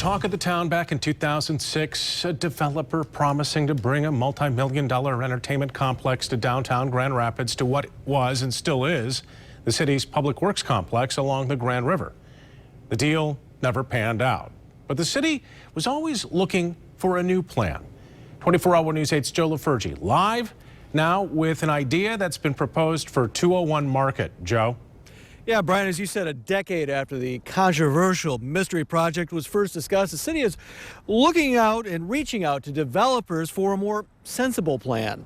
talk of the town back in 2006, a developer promising to bring a multi-million-dollar entertainment complex to downtown Grand Rapids to what was and still is the city's public works complex along the Grand River. The deal never panned out, but the city was always looking for a new plan. 24-Hour News 8's Joe LaFurgey live now with an idea that's been proposed for 201 Market. Joe? Yeah, Brian, as you said, a decade after the controversial mystery project was first discussed, the city is looking out and reaching out to developers for a more sensible plan.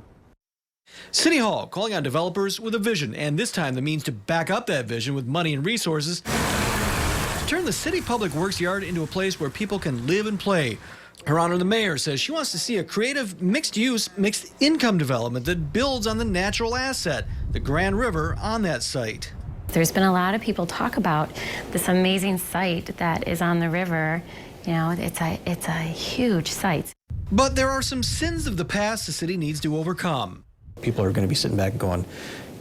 City Hall calling on developers with a vision, and this time the means to back up that vision with money and resources to turn the city public works yard into a place where people can live and play. Her Honor, the mayor says she wants to see a creative, mixed-use, mixed-income development that builds on the natural asset, the Grand River, on that site. There's been a lot of people talk about this amazing site that is on the river. You know, it's a huge site. But there are some sins of the past the city needs to overcome. People are going to be sitting back and going,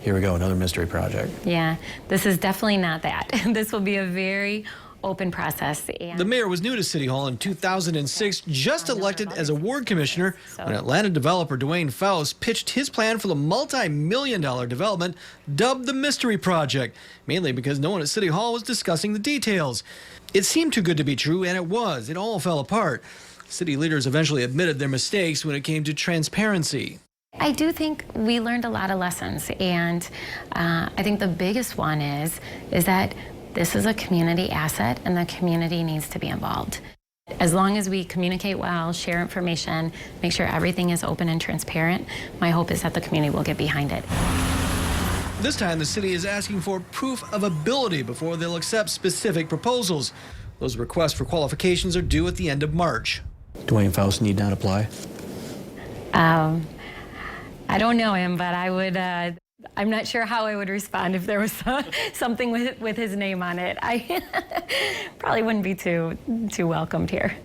here we go, another mystery project. Yeah, this is definitely not that. This will be a very open process. The mayor was new to City Hall in 2006, just elected as a ward commissioner when Atlanta developer Dwayne Faust pitched his plan for the multi-million-dollar development dubbed the Mystery Project, mainly because no one at City Hall was discussing the details. It seemed too good to be true, and it was. It all fell apart. City leaders eventually admitted their mistakes when it came to transparency. I do think we learned a lot of lessons, and I think the biggest one is that this is a community asset, and the community needs to be involved. As long as we communicate well, share information, make sure everything is open and transparent, my hope is that the community will get behind it. This time, the city is asking for proof of ability before they'll accept specific proposals. Those requests for qualifications are due at the end of March. Dwayne Faust need not apply? I don't know him, but I would. I'm not sure how I would respond if there was something with his name on it. I probably wouldn't be too welcomed here.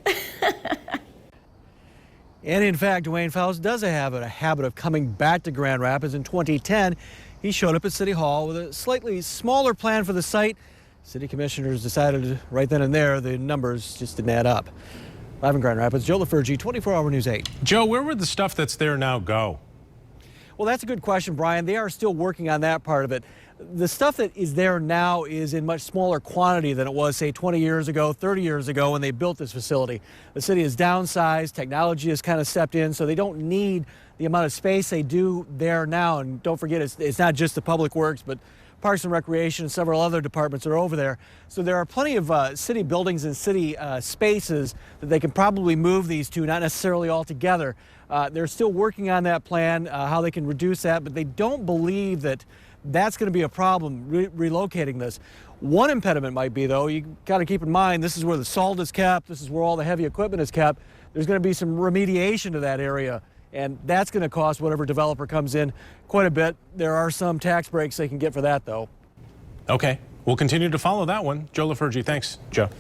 And in fact, Dwayne Faust does have a habit of coming back to Grand Rapids. In 2010, he showed up at City Hall with a slightly smaller plan for the site. City commissioners decided right then and there the numbers just didn't add up. Live in Grand Rapids, Joe LaFurgey, 24-Hour News 8. Joe, where would the stuff that's there now go? Well, that's a good question, Brian. They are still working on that part of it. The stuff that is there now is in much smaller quantity than it was, say, 20 years ago, 30 years ago when they built this facility. The city is downsized. Technology has kind of stepped in, so they don't need the amount of space they do there now. And don't forget, it's not just the Public Works, but Parks and Recreation and several other departments are over there. So there are plenty of city buildings and city spaces that they can probably move these to, not necessarily all together. They're still working on that plan, how they can reduce that, but they don't believe that that's going to be a problem relocating this. One impediment might be, though, you got to keep in mind this is where the salt is kept, this is where all the heavy equipment is kept. There's going to be some remediation to that area, and that's going to cost whatever developer comes in quite a bit. There are some tax breaks they can get for that, though. Okay, we'll continue to follow that one. Joe LaFurgey, thanks, Joe.